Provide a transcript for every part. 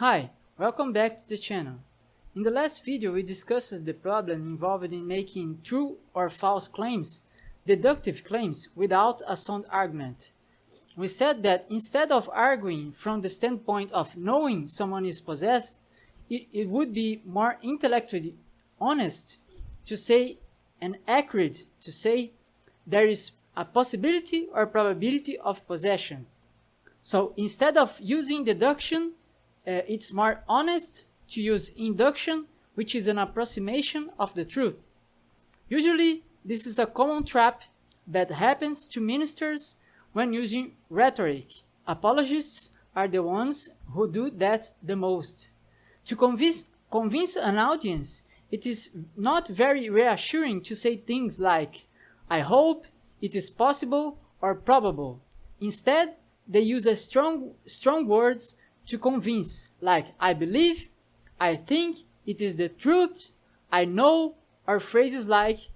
Hi, welcome back to the channel. In the last video we discussed the problem involved in making true or false claims, deductive claims, without a sound argument. We said that instead of arguing from the standpoint of knowing someone is possessed, it would be more intellectually honest to say and accurate to say there is a possibility or probability of possession. So instead of using deduction, it's more honest to use induction, which is an approximation of the truth. Usually, this is a common trap that happens to ministers when using rhetoric. Apologists are the ones who do that the most. To convince an audience, it is not very reassuring to say things like, I hope, it is possible, or probable. Instead, they use strong words to convince, like I believe, I think, it is the truth, I know, or phrases like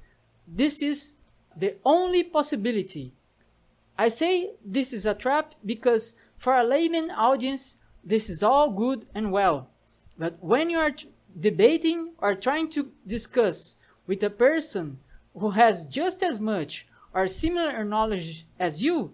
this is the only possibility. I say this is a trap because for a layman audience this is all good and well, but when you are debating or trying to discuss with a person who has just as much or similar knowledge as you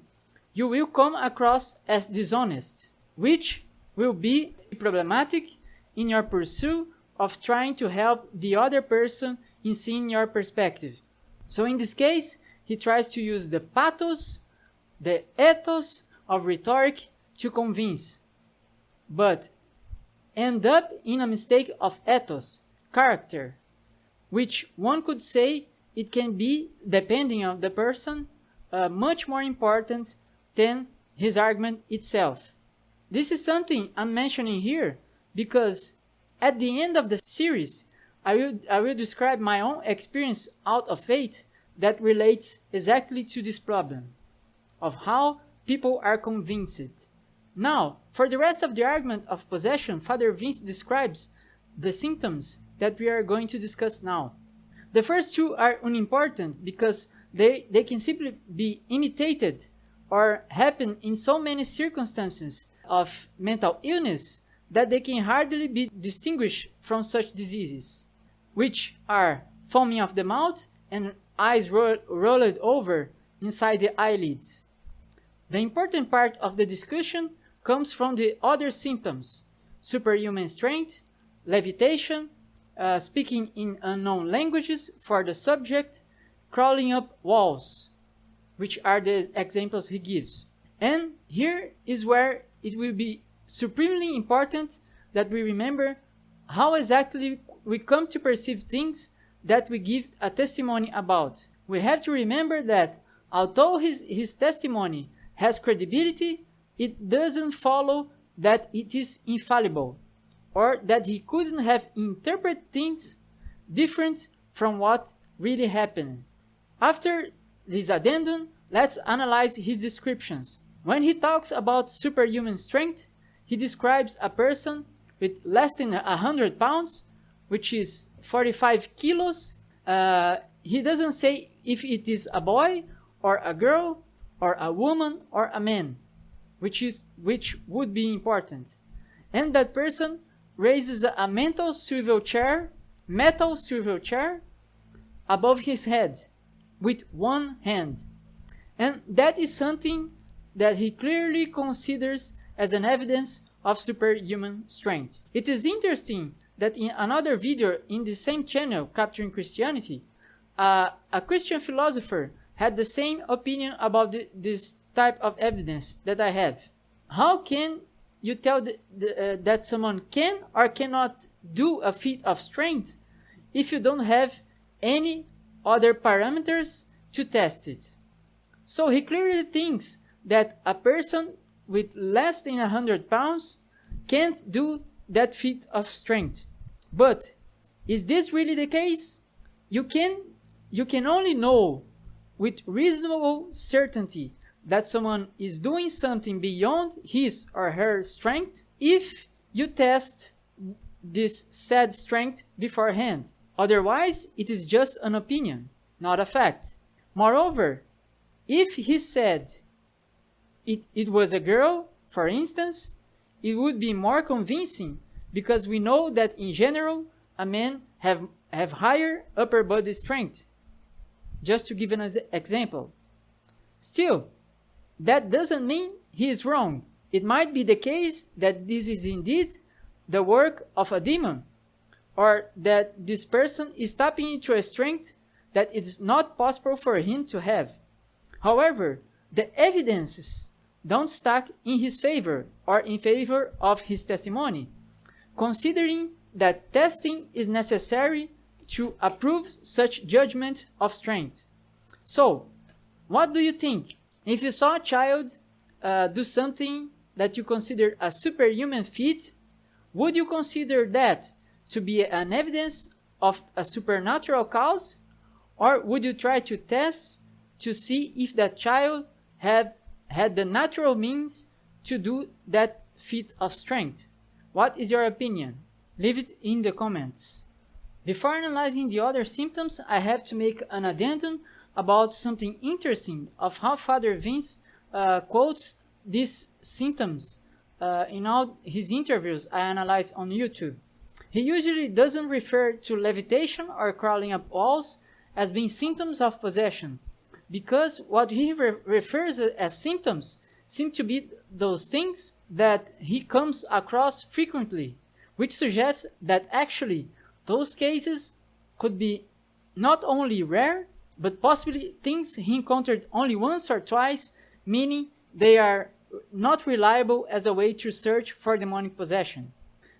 will come across as dishonest, which will be problematic in your pursuit of trying to help the other person in seeing your perspective. So in this case, he tries to use the pathos, the ethos of rhetoric to convince, but end up in a mistake of ethos, character, which one could say it can be, depending on the person, much more important than his argument itself. This is something I'm mentioning here because at the end of the series, I will describe my own experience out of faith that relates exactly to this problem of how people are convinced. Now, for the rest of the argument of possession, Father Vince describes the symptoms that we are going to discuss now. The first two are unimportant because they can simply be imitated or happen in so many circumstances of mental illness that they can hardly be distinguished from such diseases, which are foaming of the mouth and eyes rolled over inside the eyelids. The important part of the discussion comes from the other symptoms: superhuman strength, levitation, speaking in unknown languages for the subject, crawling up walls, which are the examples he gives. And here is where it will be supremely important that we remember how exactly we come to perceive things that we give a testimony about. We have to remember that although his testimony has credibility, it doesn't follow that it is infallible, or that he couldn't have interpreted things different from what really happened. After this addendum, let's analyze his descriptions. When he talks about superhuman strength, he describes a person with less than 100 pounds, which is 45 kilos. He doesn't say if it is a boy or a girl or a woman or a man, which would be important. And that person raises a metal swivel chair above his head with one hand. And that is something that he clearly considers as an evidence of superhuman strength. It is interesting that in another video in the same channel, Capturing Christianity, a Christian philosopher had the same opinion about this type of evidence that I have. How can you tell that someone can or cannot do a feat of strength if you don't have any other parameters to test it? So he clearly thinks that a person with less than 100 pounds can't do that feat of strength. But is this really the case? You can only know with reasonable certainty that someone is doing something beyond his or her strength if you test this said strength beforehand. Otherwise, it is just an opinion, not a fact. Moreover, if he said it was a girl, for instance, it would be more convincing because we know that in general, a man have higher upper body strength. Just to give an example. Still, that doesn't mean he is wrong. It might be the case that this is indeed the work of a demon, or that this person is tapping into a strength that it is not possible for him to have. However, the evidences don't stack in his favor or in favor of his testimony, considering that testing is necessary to approve such judgment of strength. So, what do you think? If you saw a child do something that you consider a superhuman feat, would you consider that to be an evidence of a supernatural cause? Or would you try to test to see if that child had the natural means to do that feat of strength? What is your opinion? Leave it in the comments. Before analyzing the other symptoms, I have to make an addendum about something interesting of how Father Vince quotes these symptoms in all his interviews I analyze on YouTube. He usually doesn't refer to levitation or crawling up walls as being symptoms of possession, because what he refers as symptoms seem to be those things that he comes across frequently, which suggests that actually those cases could be not only rare, but possibly things he encountered only once or twice, meaning they are not reliable as a way to search for demonic possession.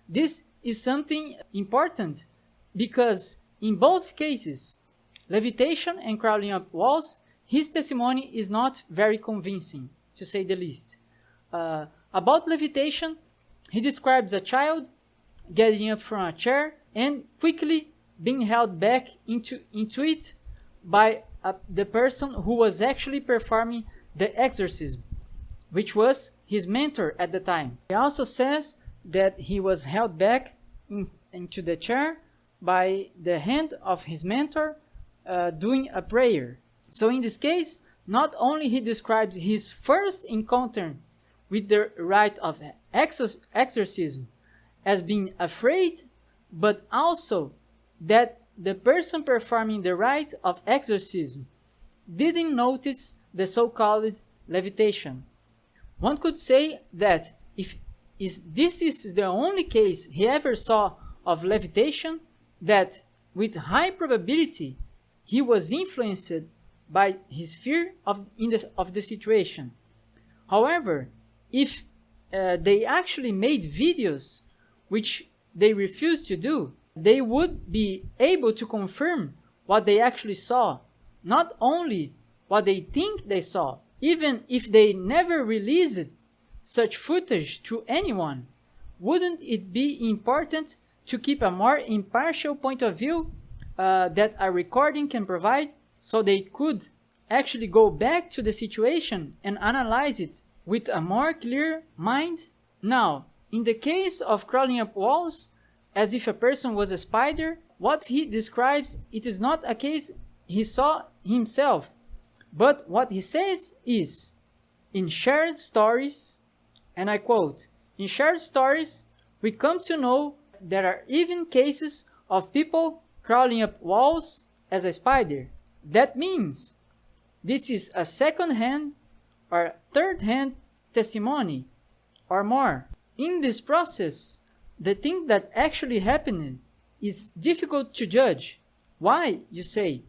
This is something important because in both cases, levitation and crawling up walls, his testimony is not very convincing, to say the least. About levitation, he describes a child getting up from a chair and quickly being held back into it by the person who was actually performing the exorcism, which was his mentor at the time. He also says that he was held back into the chair by the hand of his mentor doing a prayer. So in this case, not only he describes his first encounter with the rite of exorcism as being afraid, but also that the person performing the rite of exorcism didn't notice the so-called levitation. One could say that if this is the only case he ever saw of levitation, that with high probability he was influenced by his fear of the situation. However, if they actually made videos, which they refused to do, they would be able to confirm what they actually saw, not only what they think they saw. Even if they never released such footage to anyone, wouldn't it be important to keep a more impartial point of view that a recording can provide, so they could actually go back to the situation and analyze it with a more clear mind? Now, in the case of crawling up walls, as if a person was a spider, what he describes, it is not a case he saw himself, but what he says is, in shared stories, and I quote, "In shared stories, we come to know there are even cases of people crawling up walls as a spider. That means this is a second-hand or third-hand testimony or more. In this process, the thing that actually happened is difficult to judge. Why, you say?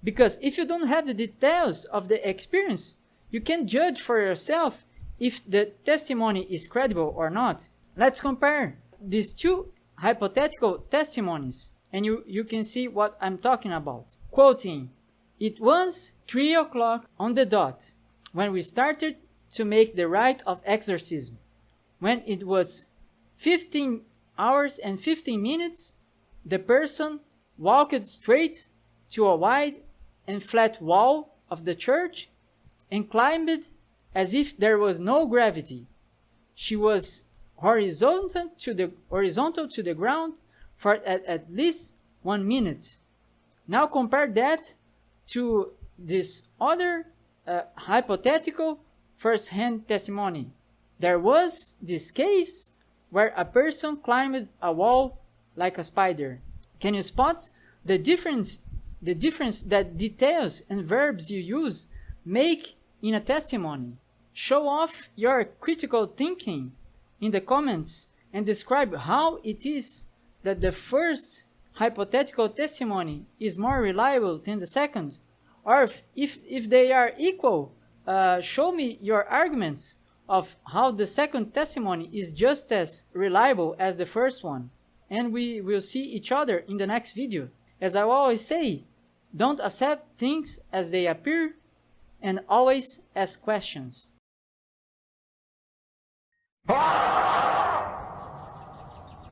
Because if you don't have the details of the experience, you can't judge for yourself if the testimony is credible or not. Let's compare these two hypothetical testimonies, and you can see what I'm talking about." Quoting, "It was 3 o'clock on the dot when we started to make the rite of exorcism. When it was 15 hours and 15 minutes, the person walked straight to a wide and flat wall of the church and climbed as if there was no gravity. She was horizontal to the ground for at least 1 minute. Now compare that to this other hypothetical first-hand testimony. There was this case where a person climbed a wall like a spider. Can you spot the difference that details and verbs you use make in a testimony? Show off your critical thinking in the comments and describe how it is that the first hypothetical testimony is more reliable than the second. Or if they are equal, show me your arguments of how the second testimony is just as reliable as the first one. And we will see each other in the next video. As I always say, don't accept things as they appear, and always ask questions.